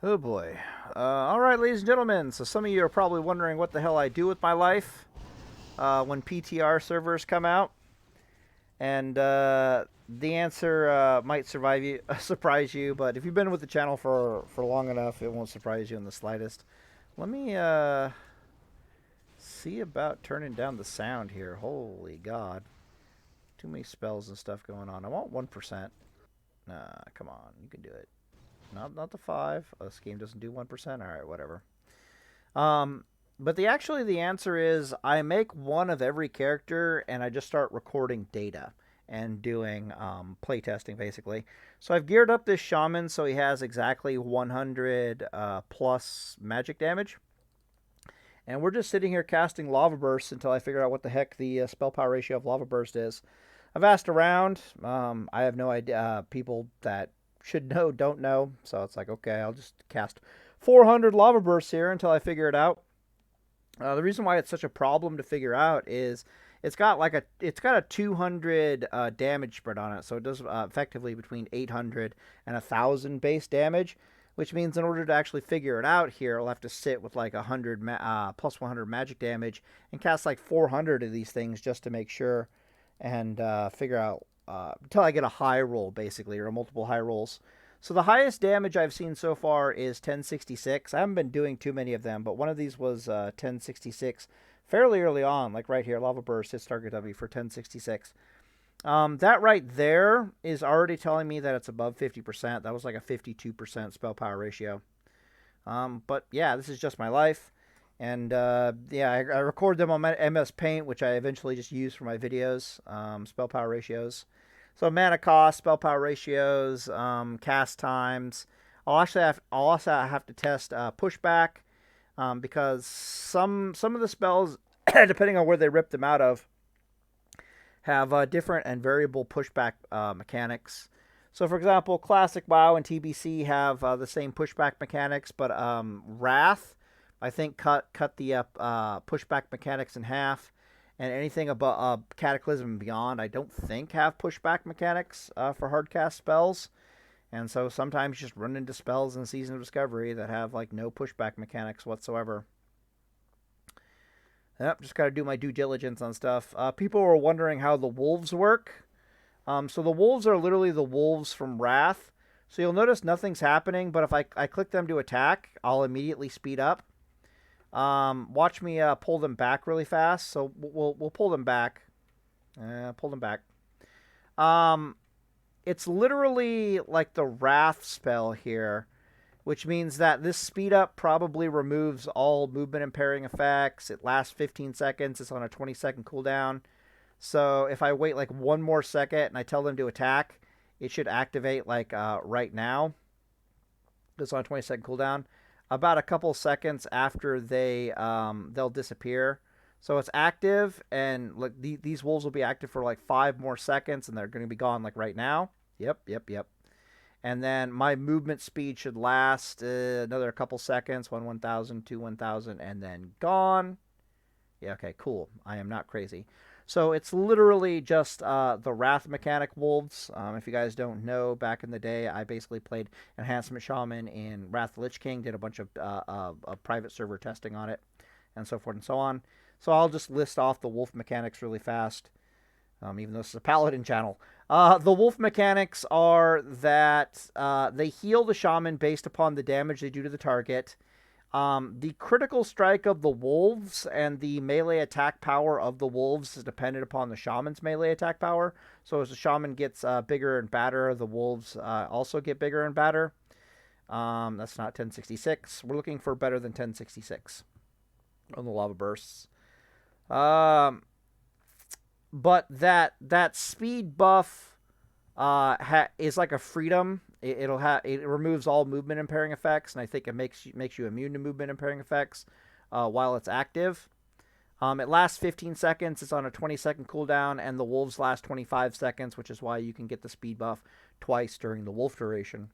Oh boy. All right, ladies and gentlemen. So some of you are probably wondering what the hell I do with my life when PTR servers come out, and the answer might surprise you. But if you've been with the channel for long enough, it won't surprise you in the slightest. Let me see about turning down the sound here. Holy God, too many spells and stuff going on. I want 1%. Nah, come on, you can do it. Not the 5. This game doesn't do 1%. All right, whatever. But the answer is I make one of every character and I just start recording data and doing playtesting basically. So I've geared up this shaman so he has exactly 100 plus magic damage. And we're just sitting here casting lava bursts until I figure out what the heck the spell power ratio of lava burst is. I've asked around. I have no idea. People that should know don't know. So it's like, okay, I'll just cast 400 lava bursts here until I figure it out. The reason why it's such a problem to figure out is it's got a 200 damage spread on it, so it does effectively between 800 and 1,000 base damage, which means in order to actually figure it out here, I'll have to sit with like 100 plus 100 magic damage and cast like 400 of these things just to make sure and figure out until I get a high roll basically, or multiple high rolls. So the highest damage I've seen so far is 1066. I haven't been doing too many of them, but one of these was 1066 fairly early on, like right here. Lava Burst hits target W for 1066. That right there is already telling me that it's above 50%. That was like a 52% spell power ratio. But yeah, this is just my life. And yeah, I record them on MS Paint, which I eventually just use for my videos, spell power ratios. So mana cost, spell power ratios, cast times. I'll also have to test pushback because some of the spells, depending on where they rip them out of, have different and variable pushback mechanics. So, for example, Classic WoW and TBC have the same pushback mechanics, but Wrath, I think, cut the pushback mechanics in half. And anything above Cataclysm and beyond, I don't think have pushback mechanics for hardcast spells. And so sometimes you just run into spells in Season of Discovery that have like no pushback mechanics whatsoever. Yep, just got to do my due diligence on stuff. People were wondering how the wolves work. So the wolves are literally the wolves from Wrath. So you'll notice nothing's happening, but if I click them to attack, I'll immediately speed up. Watch me pull them back really fast. So we'll pull them back. Pull them back. It's literally like the Wrath spell here, which means that this speed up probably removes all movement impairing effects. It lasts 15 seconds. It's on a 20-second cooldown. So if I wait like one more second and I tell them to attack, it should activate like right now. It's on a 20-second cooldown. About a couple seconds after they'll disappear. So it's active, and like these wolves will be active for like 5 more seconds, and they're going to be gone like right now. Yep. And then my movement speed should last another couple seconds, 1,000, 2, 1,000, and then gone. Yeah, okay, cool. I am not crazy. So it's literally just the Wrath mechanic wolves. If you guys don't know, back in the day, I basically played Enhancement Shaman in Wrath of the Lich King, did a bunch of private server testing on it, and so forth and so on. So I'll just list off the wolf mechanics really fast, even though this is a Paladin channel. The wolf mechanics are that they heal the shaman based upon the damage they do to the target. The critical strike of the wolves and the melee attack power of the wolves is dependent upon the shaman's melee attack power. So as the shaman gets bigger and badder, the wolves also get bigger and badder. That's not 1066. We're looking for better than 1066 on the lava bursts. But that speed buff is like a freedom. It removes all movement impairing effects, and I think it makes you immune to movement impairing effects while it's active. It lasts 15 seconds. It's on a 20-second cooldown, and the wolves last 25 seconds, which is why you can get the speed buff twice during the wolf duration.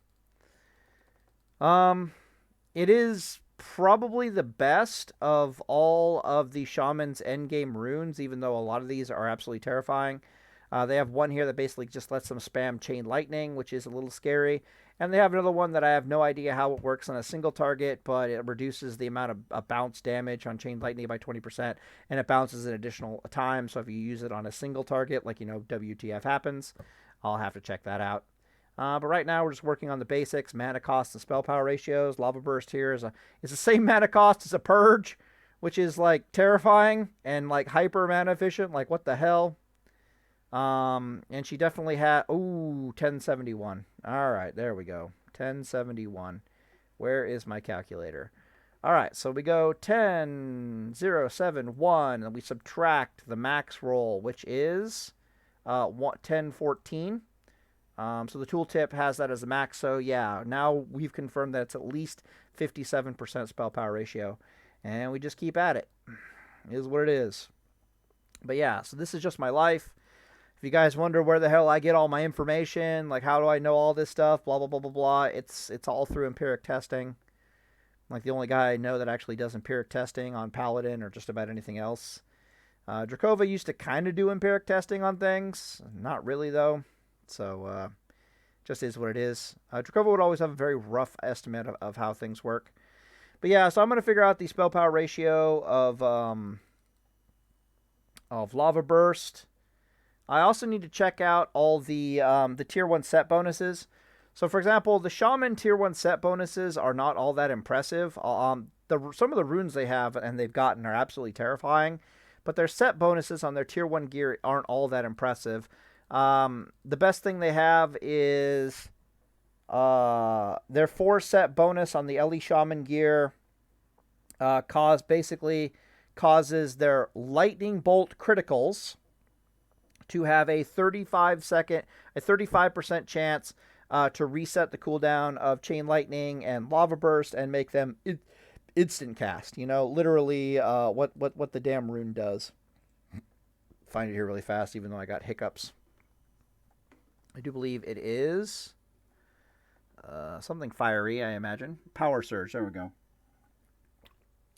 It is probably the best of all of the shaman's endgame runes, even though a lot of these are absolutely terrifying. They have one here that basically just lets them spam Chain Lightning, which is a little scary. And they have another one that I have no idea how it works on a single target, but it reduces the amount of bounce damage on Chain Lightning by 20%, and it bounces an additional time. So if you use it on a single target, like, WTF happens, I'll have to check that out. But right now we're just working on the basics, mana cost and spell power ratios. Lava Burst here is the same mana cost as a Purge, which is like terrifying and like hyper mana efficient. Like, what the hell? And she definitely had, 1071. All right, there we go. 1071. Where is my calculator? All right, so we go 10, 0, 7, 1, and we subtract the max roll, which is 1014. So the tooltip has that as a max. So yeah, now we've confirmed that it's at least 57% spell power ratio, and we just keep at it. It is what it is. But yeah, so this is just my life. If you guys wonder where the hell I get all my information, like how do I know all this stuff, blah, blah, blah, blah, blah, it's all through empiric testing. Like the only guy I know that actually does empiric testing on Paladin or just about anything else. Drakova used to kind of do empiric testing on things. Not really, though. So, just is what it is. Drakova would always have a very rough estimate of how things work. But yeah, so I'm going to figure out the spell power ratio of Lava Burst. I also need to check out all the tier 1 set bonuses. So, for example, the Shaman tier 1 set bonuses are not all that impressive. Some of the runes they have and they've gotten are absolutely terrifying, but their set bonuses on their tier 1 gear aren't all that impressive. The best thing they have is their 4 set bonus on the Ellie Shaman gear causes their Lightning Bolt criticals to have a 35% chance to reset the cooldown of Chain Lightning and Lava Burst and make them instant cast. Literally what the damn rune does. Find it here really fast, even though I got hiccups. I do believe it is something fiery, I imagine. Power Surge, there we go.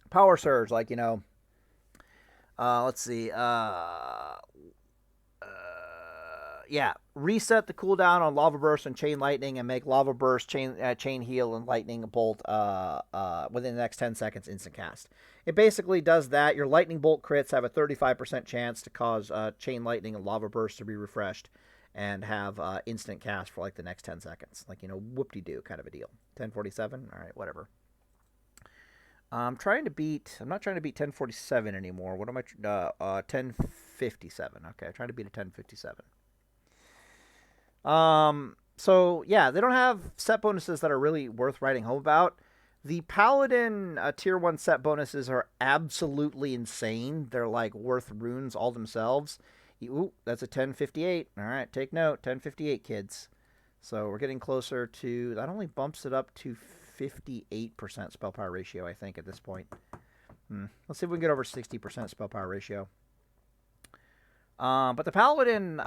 Power Surge, let's see, yeah, reset the cooldown on Lava Burst and Chain Lightning and make Lava Burst, Chain Heal, and Lightning Bolt within the next 10 seconds instant cast. It basically does that. Your Lightning Bolt crits have a 35% chance to cause Chain Lightning and Lava Burst to be refreshed and have instant cast for like the next 10 seconds. Like, whoop-de-doo kind of a deal. 1047? All right, whatever. I'm not trying to beat 1047 anymore. What am I? 1057. Okay, I'm trying to beat a 1057. So yeah, they don't have set bonuses that are really worth writing home about. The Paladin tier 1 set bonuses are absolutely insane. They're like worth runes all themselves. Ooh, that's a 1058. All right, take note, 1058, kids. So we're getting closer to, that only bumps it up to 58% spell power ratio, I think, at this point. Let's see if we can get over 60% spell power ratio. But the Paladin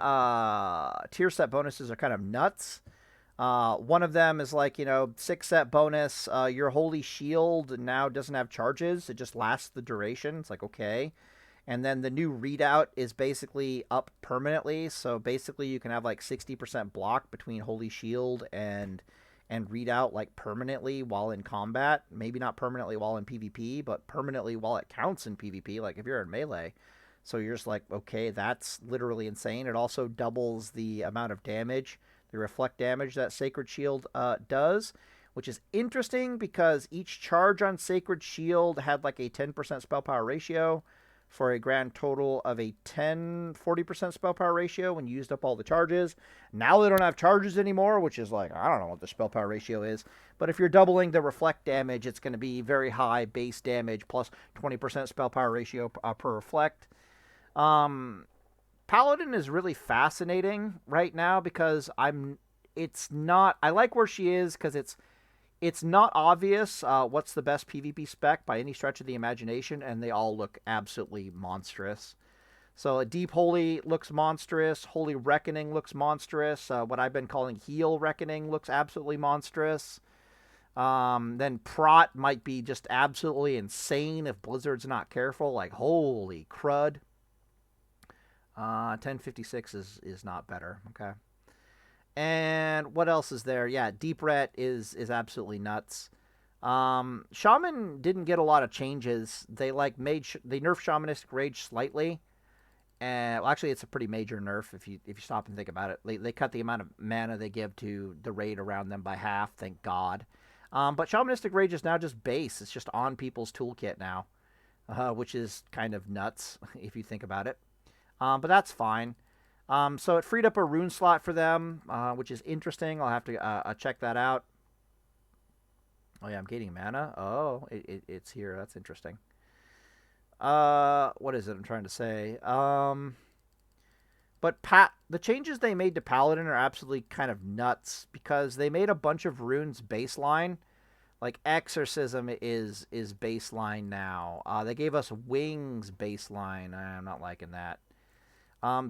tier set bonuses are kind of nuts. One of them is like, 6 set bonus. Your Holy Shield now doesn't have charges. It just lasts the duration. It's like, okay. And then the new readout is basically up permanently. So basically you can have like 60% block between Holy Shield and readout like permanently while in combat. Maybe not permanently while in PvP, but permanently while it counts in PvP, like if you're in melee. So you're just like, okay, that's literally insane. It also doubles the amount of damage, the reflect damage that Sacred Shield does, which is interesting because each charge on Sacred Shield had like a 10% spell power ratio for a grand total of a 40% spell power ratio when you used up all the charges. Now they don't have charges anymore, which is like, I don't know what the spell power ratio is. But if you're doubling the reflect damage, it's going to be very high base damage plus 20% spell power ratio per reflect. Paladin is really fascinating right now because I like where she is because it's not obvious what's the best PvP spec by any stretch of the imagination, and they all look absolutely monstrous. So Deep Holy looks monstrous. Holy Reckoning looks monstrous. What I've been calling Heal Reckoning looks absolutely monstrous. Then Prot might be just absolutely insane if Blizzard's not careful. Like, holy crud. 1056 is not better, okay? And what else is there? Yeah, Deep Ret is absolutely nuts. Shaman didn't get a lot of changes. They like they nerfed Shamanistic Rage slightly, and well, actually, it's a pretty major nerf if you stop and think about it. They cut the amount of mana they give to the raid around them by half. Thank God. But Shamanistic Rage is now just base. It's just on people's toolkit now, which is kind of nuts if you think about it. But that's fine. So it freed up a rune slot for them, which is interesting. I'll have to check that out. Oh yeah, I'm gaining mana. Oh, it's here. That's interesting. What is it I'm trying to say? But the changes they made to Paladin are absolutely kind of nuts because they made a bunch of runes baseline. Like Exorcism is baseline now. They gave us Wings baseline. I'm not liking that.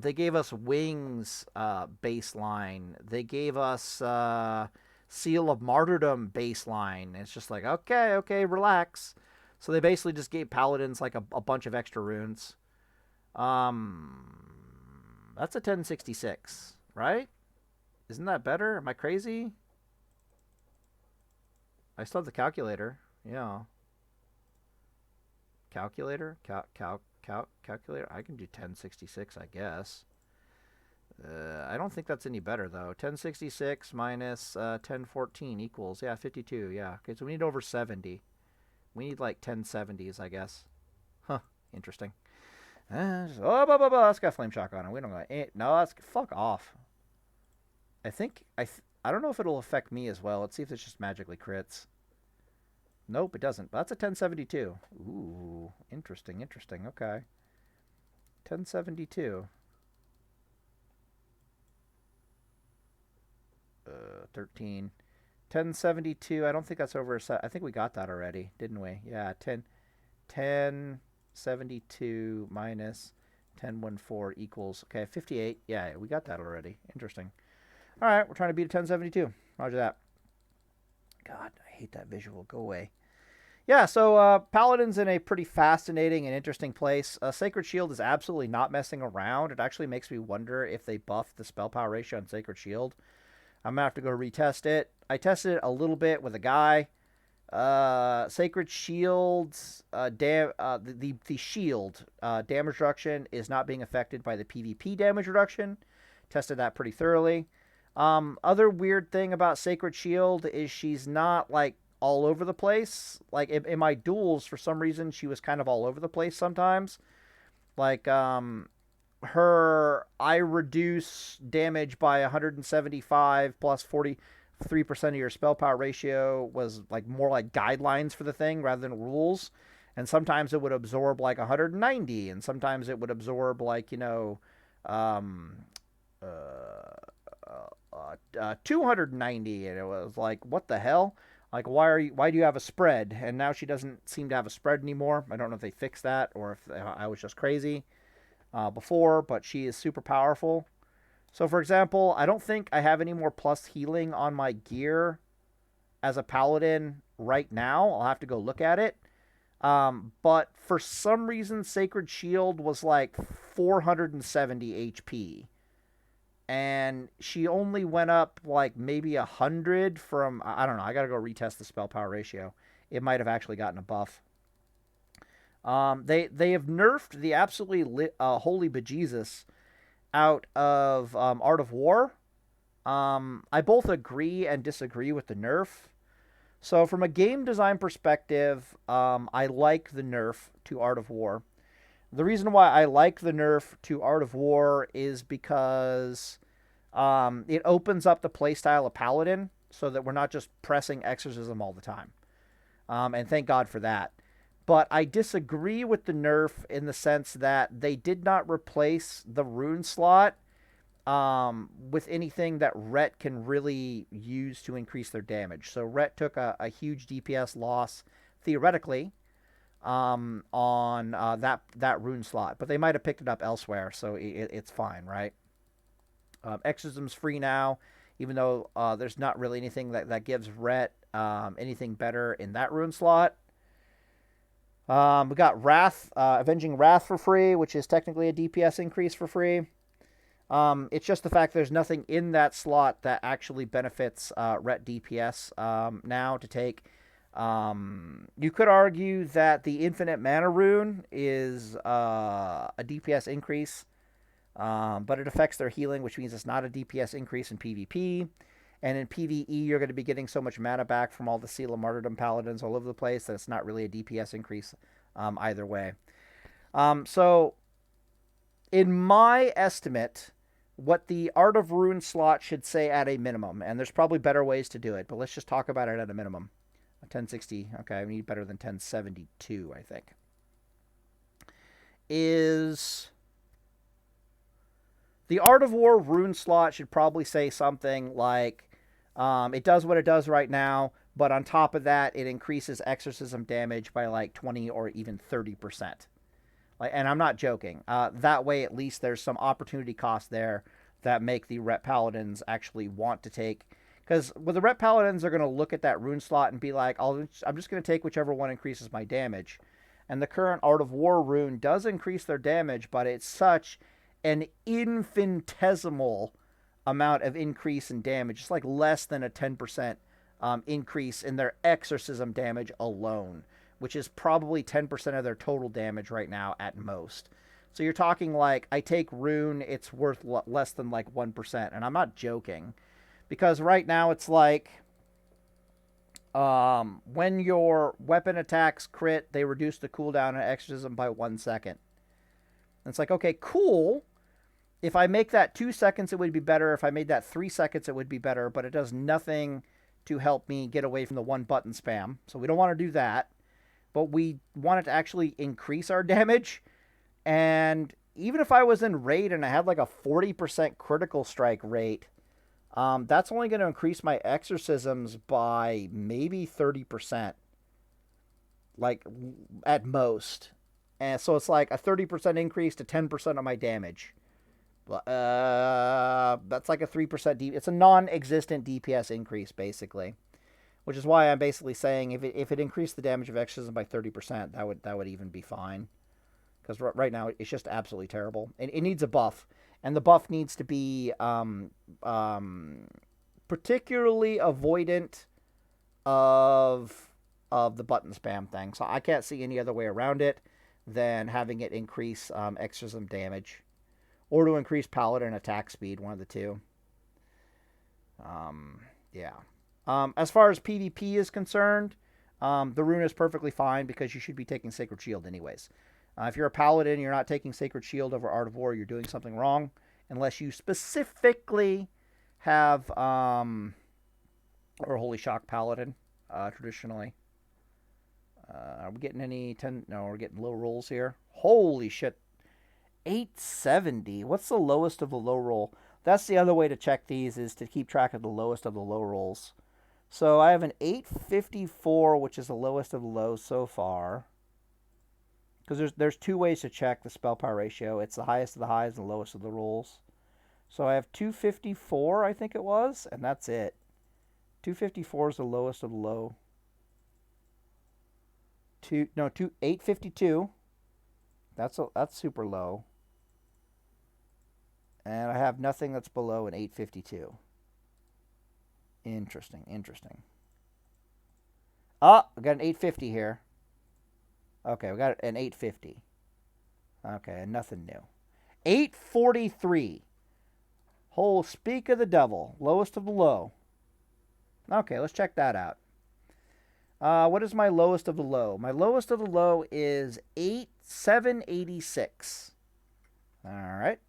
They gave us Wings baseline. They gave us Seal of Martyrdom baseline. It's just like, okay, relax. So they basically just gave Paladins like a bunch of extra runes. That's a 1066, right? Isn't that better? Am I crazy? I still have the calculator. Yeah. Calculator? Calculator? I can do 1066, I guess. I don't think that's any better, though. 1066 minus 1014 equals, yeah, 52, yeah. Okay, so we need over 70. We need, like, 1070s, I guess. Huh, interesting. It's got Flame Shock on it. We don't got it. No, that's... Fuck off. I think... I don't know if it'll affect me as well. Let's see if it's just magically crits. Nope, it doesn't. But that's a 1072. Ooh, interesting. Okay. 1072. 13. 1072. I don't think that's over. I think we got that already, didn't we? Yeah, 1072 minus 1014 equals, okay, 58. Yeah, we got that already. Interesting. All right, we're trying to beat a 1072. Roger that. God, I hate that visual. Go away. Yeah, so Paladin's in a pretty fascinating and interesting place. Sacred Shield is absolutely not messing around. It actually makes me wonder if they buffed the spell power ratio on Sacred Shield. I'm going to have to go retest it. I tested it a little bit with a guy. Sacred Shield's the shield damage reduction is not being affected by the PvP damage reduction. Tested that pretty thoroughly. Other weird thing about Sacred Shield is she's not like all over the place. Like in my duels, for some reason, she was kind of all over the place sometimes. Like I reduce damage by 175 plus 43% of your spell power ratio was like more like guidelines for the thing rather than rules. And sometimes it would absorb like 190, and sometimes it would absorb like 290, and it was like, what the hell? Like, why do you have a spread? And now she doesn't seem to have a spread anymore. I don't know if they fixed that or if I was just crazy before, but she is super powerful. So, for example, I don't think I have any more plus healing on my gear as a paladin right now. I'll have to go look at it. But for some reason, Sacred Shield was like 470 HP. And she only went up like maybe 100 from, I don't know, I gotta go retest the spell power ratio. It might have actually gotten a buff. They have nerfed the absolutely holy bejesus out of Art of War. I both agree and disagree with the nerf. So from a game design perspective, I like the nerf to Art of War. The reason why I like the nerf to Art of War is because it opens up the playstyle of Paladin so that we're not just pressing Exorcism all the time. And thank God for that. But I disagree with the nerf in the sense that they did not replace the rune slot with anything that Ret can really use to increase their damage. So Ret took a huge DPS loss, theoretically, on that rune slot. But they might have picked it up elsewhere, so it's fine, right? Exorcism's free now, even though there's not really anything that gives Ret anything better in that rune slot. We got Wrath, Avenging Wrath for free, which is technically a DPS increase for free. It's just the fact there's nothing in that slot that actually benefits Ret DPS now to take. You could argue that the Infinite Mana Rune is a DPS increase, but it affects their healing, which means it's not a DPS increase in PvP. And in PvE, you're going to be getting so much mana back from all the Seal of Martyrdom Paladins all over the place that it's not really a DPS increase either way. So, in my estimate, what the Art of Rune slot should say at a minimum, and there's probably better ways to do it, but let's just talk about it at a minimum. 1060, okay, we need better than 1072, I think. Is the Art of War Rune slot should probably say something like, it does what it does right now, but on top of that, it increases exorcism damage by like 20 or even 30%. And I'm not joking. That way, at least there's some opportunity cost there that make the Ret Paladins actually want to take. Because with the Ret Paladins, they're going to look at that rune slot and be like, I'm just going to take whichever one increases my damage. And the current Art of War rune does increase their damage, but it's such an infinitesimal amount of increase in damage. It's like less than a 10% increase in their exorcism damage alone, which is probably 10% of their total damage right now at most. So you're talking like, I take Rune, it's worth less than like 1%. And I'm not joking. Because right now it's like, when your weapon attacks crit, they reduce the cooldown on Exorcism by 1 second. And it's like, okay, cool. If I make that 2 seconds, it would be better. If I made that 3 seconds, it would be better. But it does nothing to help me get away from the one button spam. So we don't want to do that. But we want it to actually increase our damage. And even if I was in raid and I had like a 40% critical strike rate, that's only going to increase my exorcisms by maybe 30%. Like, at most. And so it's like a 30% increase to 10% of my damage. That's like a 3%. It's a non-existent DPS increase, basically. Which is why I'm basically saying if it increased the damage of exorcism by 30%, that would even be fine. Because right now it's just absolutely terrible. It needs a buff, and the buff needs to be particularly avoidant of the button spam thing. So I can't see any other way around it than having it increase exorcism damage, or to increase Paladin attack speed. One of the two. Yeah. As far as PvP is concerned, the rune is perfectly fine because you should be taking Sacred Shield anyways. If you're a Paladin and you're not taking Sacred Shield over Art of War, you're doing something wrong. Unless you specifically have, or Holy Shock Paladin, traditionally. Are we getting any 10? No, we're getting low rolls here. Holy shit. 870. What's the lowest of the low roll? That's the other way to check these, is to keep track of the lowest of the low rolls. So I have an 854, which is the lowest of the lows so far. Because there's two ways to check the spell power ratio. It's the highest of the highs and the lowest of the rolls. So I have 254, I think it was, and that's it. 254 is the lowest of the low. 852. That's super low. And I have nothing that's below an 852. Interesting. Oh, we got an 850 here. Okay, we got an 850. Okay, and nothing new. 843. Whole speak of the devil. Lowest of the low. Okay, let's check that out. What is my lowest of the low? My lowest of the low is 786. All right.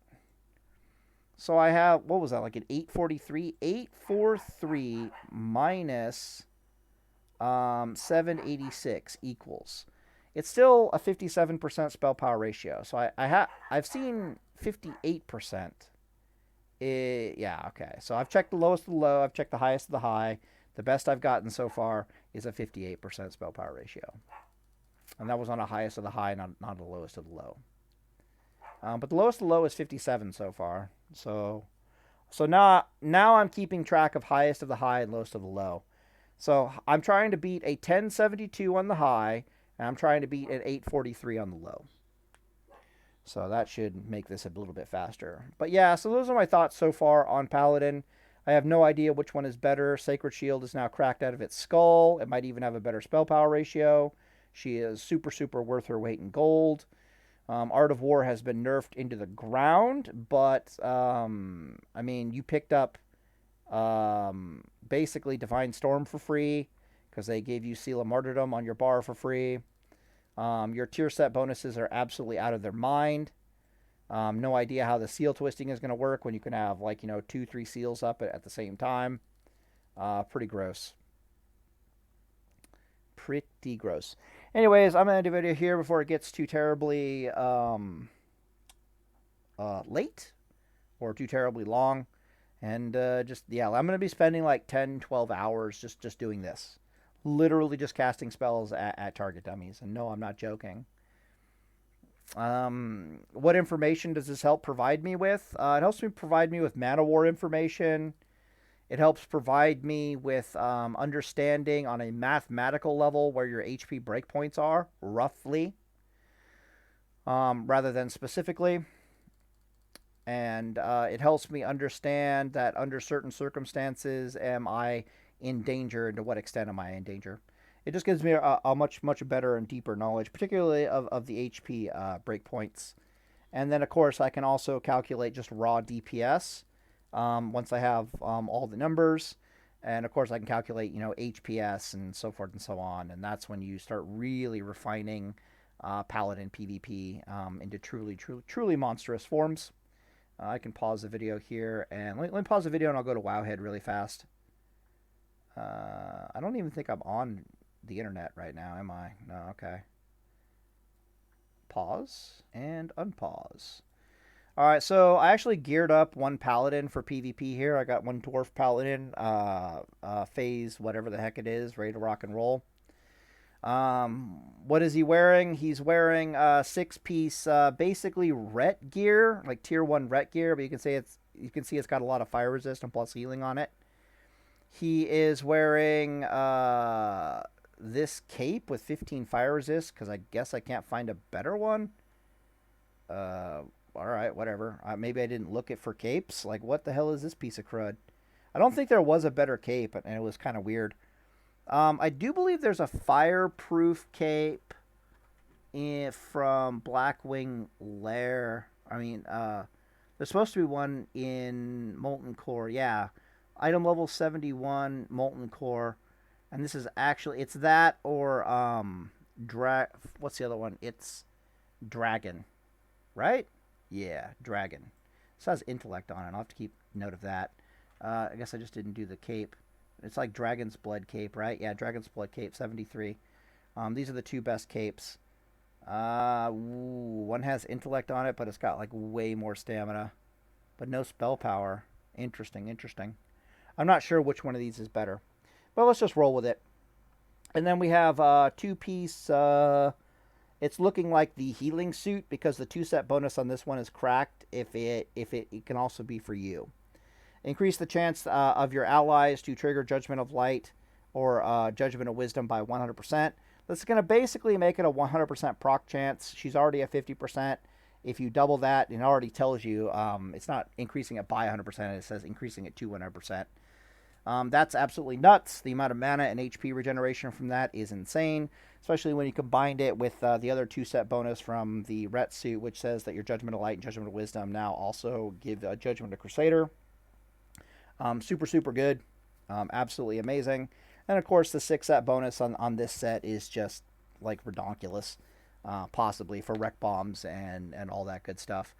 So I have, what was that, like an 843? 843 minus 786 equals. It's still a 57% spell power ratio. So I've seen 58%. Yeah, okay. So I've checked the lowest of the low. I've checked the highest of the high. The best I've gotten so far is a 58% spell power ratio. And that was on the highest of the high, not the lowest of the low. But the lowest of the low is 57 so far. So now I'm keeping track of highest of the high and lowest of the low. So I'm trying to beat a 1072 on the high, and I'm trying to beat an 843 on the low. So that should make this a little bit faster. But yeah, so those are my thoughts so far on Paladin. I have no idea which one is better. Sacred Shield is now cracked out of its skull. It might even have a better spell power ratio. She is super, super worth her weight in gold. Art of War has been nerfed into the ground, but I mean, you picked up basically Divine Storm for free because they gave you Seal of Martyrdom on your bar for free. Your tier set bonuses are absolutely out of their mind. No idea how the seal twisting is going to work when you can have, like, 2-3 seals up at the same time. Pretty gross. Pretty gross. Anyways, I'm going to end the video here before it gets too terribly late or too terribly long. And yeah, I'm going to be spending like 10, 12 hours just doing this. Literally just casting spells at target dummies. And no, I'm not joking. What information does this help provide me with? It helps me provide me with Mana War information. It helps provide me with understanding on a mathematical level where your HP breakpoints are, roughly, rather than specifically. And it helps me understand that under certain circumstances am I in danger, and to what extent am I in danger. It just gives me a much better and deeper knowledge, particularly of the HP breakpoints. And then, of course, I can also calculate just raw DPS once I have all the numbers. And, of course, I can calculate, HPS and so forth and so on. And that's when you start really refining Paladin PvP into truly monstrous forms. I can pause the video here. And let me pause the video and I'll go to Wowhead really fast. I don't even think I'm on the internet right now, am I? No, okay. Pause and unpause. Alright, so I actually geared up one Paladin for PvP here. I got one Dwarf Paladin, phase, whatever the heck it is, ready to rock and roll. What is he wearing? He's wearing 6-piece, basically ret gear, like tier 1 ret gear, but you can see it's got a lot of fire resist and plus healing on it. He is wearing this cape with 15 fire resist, because I guess I can't find a better one. Alright, whatever. Maybe I didn't look it for capes. Like, what the hell is this piece of crud? I don't think there was a better cape, and it was kind of weird. I do believe there's a fireproof cape from Blackwing Lair. I mean, there's supposed to be one in Molten Core. Yeah, item level 71, Molten Core. And this is actually, it's that or, what's the other one? It's Dragon, right? Yeah, Dragon. It has intellect on it. I'll have to keep note of that. I guess I just didn't do the cape. It's like Dragon's Blood cape, right? Yeah, Dragon's Blood cape, 73. These are the two best capes. One has intellect on it, but it's got like way more stamina. But no spell power. Interesting. I'm not sure which one of these is better. But let's just roll with it. And then we have 2-piece. It's looking like the healing suit because the 2-set bonus on this one is cracked. If it can also be for you. Increase the chance of your allies to trigger Judgment of Light or Judgment of Wisdom by 100%. This is going to basically make it a 100% proc chance. She's already at 50%. If you double that, it already tells you it's not increasing it by 100%. It says increasing it to 100%. That's absolutely nuts. The amount of mana and HP regeneration from that is insane, especially when you combined it with the other 2-set bonus from the Ret suit, which says that your Judgment of Light and Judgment of Wisdom now also give Judgment of Crusader. Super good. Absolutely amazing. And of course, the 6-set bonus on this set is just like redonkulous, possibly for wreck bombs and all that good stuff.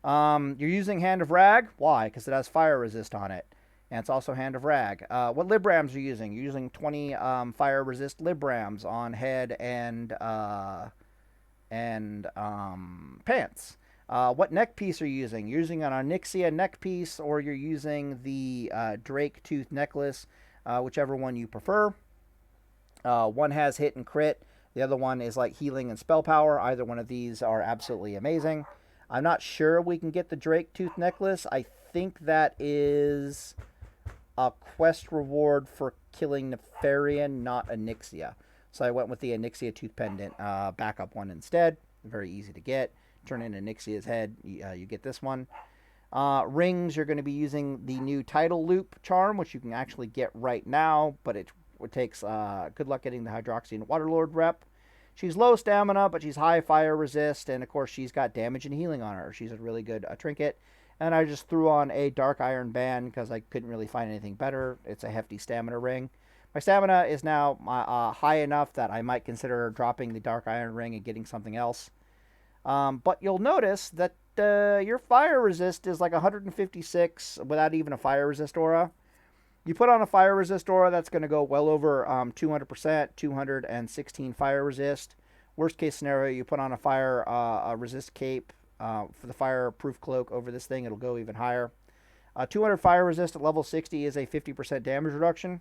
You're using Hand of Rag. Why? Because it has fire resist on it. And it's also Hand of Rag. What Librams are you using? You're using 20 fire resist Librams on head and pants. What neck piece are you using? You're using an Onyxia neck piece, or you're using the Drake Tooth necklace, whichever one you prefer. One has hit and crit. The other one is like healing and spell power. Either one of these are absolutely amazing. I'm not sure we can get the Drake Tooth necklace. I think that is a quest reward for killing Nefarian, not Onyxia. So I went with the Onyxia Tooth Pendant backup one instead. Very easy to get. turn into Nixia's head, you get this one. Rings, you're going to be using the new Tidal Loop charm, which you can actually get right now, but it takes good luck getting the Hydroxy and Waterlord rep. She's low stamina, but she's high fire resist, and of course she's got damage and healing on her. She's a really good trinket. And I just threw on a Dark Iron Band because I couldn't really find anything better. It's a hefty stamina ring. My stamina is now high enough that I might consider dropping the Dark Iron Ring and getting something else. But you'll notice that your fire resist is like 156 without even a fire resist aura. You put on a fire resist aura, that's going to go well over 200%, 216 fire resist. Worst case scenario, you put on a fire resist cape for the fireproof cloak over this thing, it'll go even higher. 200 fire resist at level 60 is a 50% damage reduction.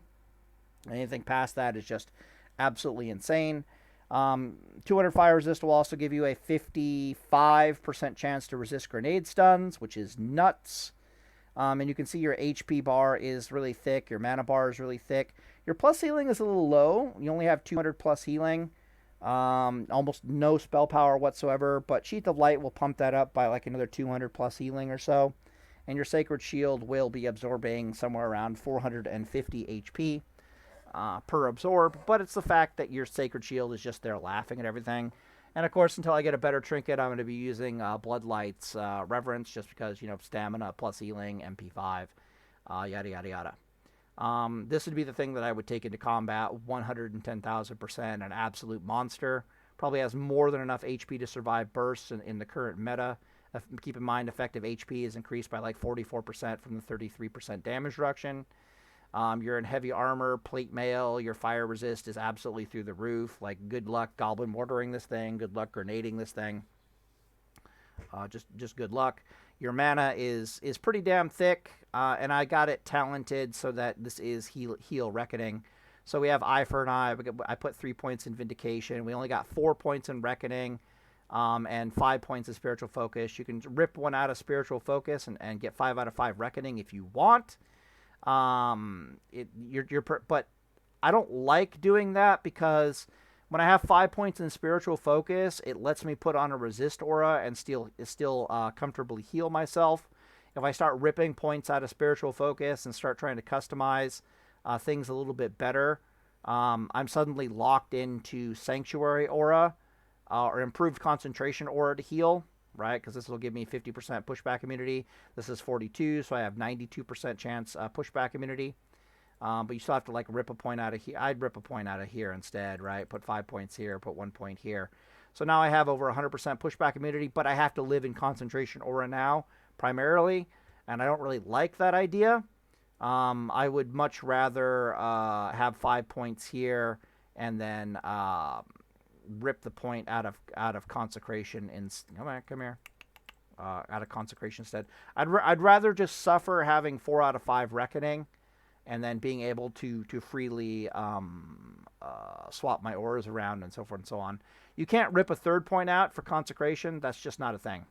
Anything past that is just absolutely insane. 200 fire resist will also give you a 55% chance to resist grenade stuns, which is nuts. And you can see your HP bar is really thick. Your mana bar is really thick. Your plus healing is a little low. You only have 200 plus healing. Almost no spell power whatsoever. But Sheath of Light will pump that up by like another 200 plus healing or so. And your Sacred Shield will be absorbing somewhere around 450 HP per absorb. But it's the fact that your Sacred Shield is just there laughing at everything. And, of course, until I get a better trinket, I'm going to be using Bloodlight's Reverence just because, you know, stamina plus healing, MP5, yada, yada, yada. This would be the thing that I would take into combat, 110,000%, an absolute monster. Probably has more than enough HP to survive bursts in the current meta. Keep in mind, effective HP is increased by like 44% from the 33% damage reduction. You're in heavy armor, plate mail, your fire resist is absolutely through the roof. Like, good luck goblin mortaring this thing, good luck grenading this thing. Just good luck. Your mana is pretty damn thick, and I got it talented so that this is heal Reckoning. So we have Eye for an Eye. I put 3 points in Vindication. We only got 4 points in Reckoning, and 5 points in Spiritual Focus. You can rip one out of Spiritual Focus and get 5 out of 5 Reckoning if you want. But I don't like doing that because when I have 5 points in Spiritual Focus, it lets me put on a resist aura and still comfortably heal myself. If I start ripping points out of Spiritual Focus and start trying to customize things a little bit better, I'm suddenly locked into Sanctuary aura or Improved Concentration aura to heal. Right, because this will give me 50% pushback immunity. This is 42, so I have 92% chance pushback immunity. But you still have to like rip a point out of here. I'd rip a point out of here instead, right? Put 5 points here, put 1 point here. So now I have over 100% pushback immunity, but I have to live in concentration aura now, primarily, and I don't really like that idea. I would much rather have 5 points here and then rip the point out of consecration come here out of consecration instead. I'd rather just suffer having 4 out of 5 reckoning and then being able to freely swap my auras around and so forth and so on. You can't rip a 3rd point out for consecration. That's just not a thing.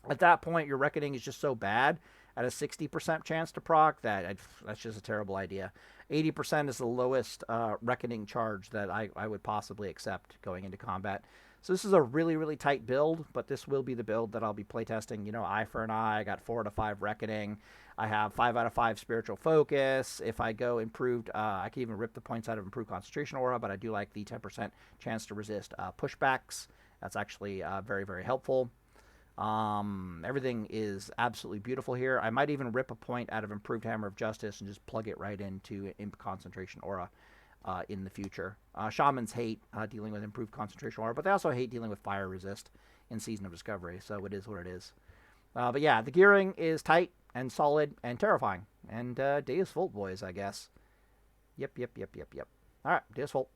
At that point, your reckoning is just so bad at a 60% chance to proc that's just a terrible idea. 80% is the lowest reckoning charge that I would possibly accept going into combat. So this is a really, really tight build, but this will be the build that I'll be playtesting. You know, Eye for an Eye, I got 4 out of 5 reckoning. I have 5 out of 5 spiritual focus. If I go improved, I can even rip the points out of improved concentration aura, but I do like the 10% chance to resist pushbacks. That's actually very, very helpful. Everything is absolutely beautiful here. I might even rip a point out of Improved Hammer of Justice and just plug it right into Imp Concentration Aura in the future. Shamans hate dealing with Improved Concentration Aura, but they also hate dealing with Fire Resist in Season of Discovery, so it is what it is. But yeah, the gearing is tight and solid and terrifying. And Deus Vult, boys, I guess. Yep. Alright, Deus Vult.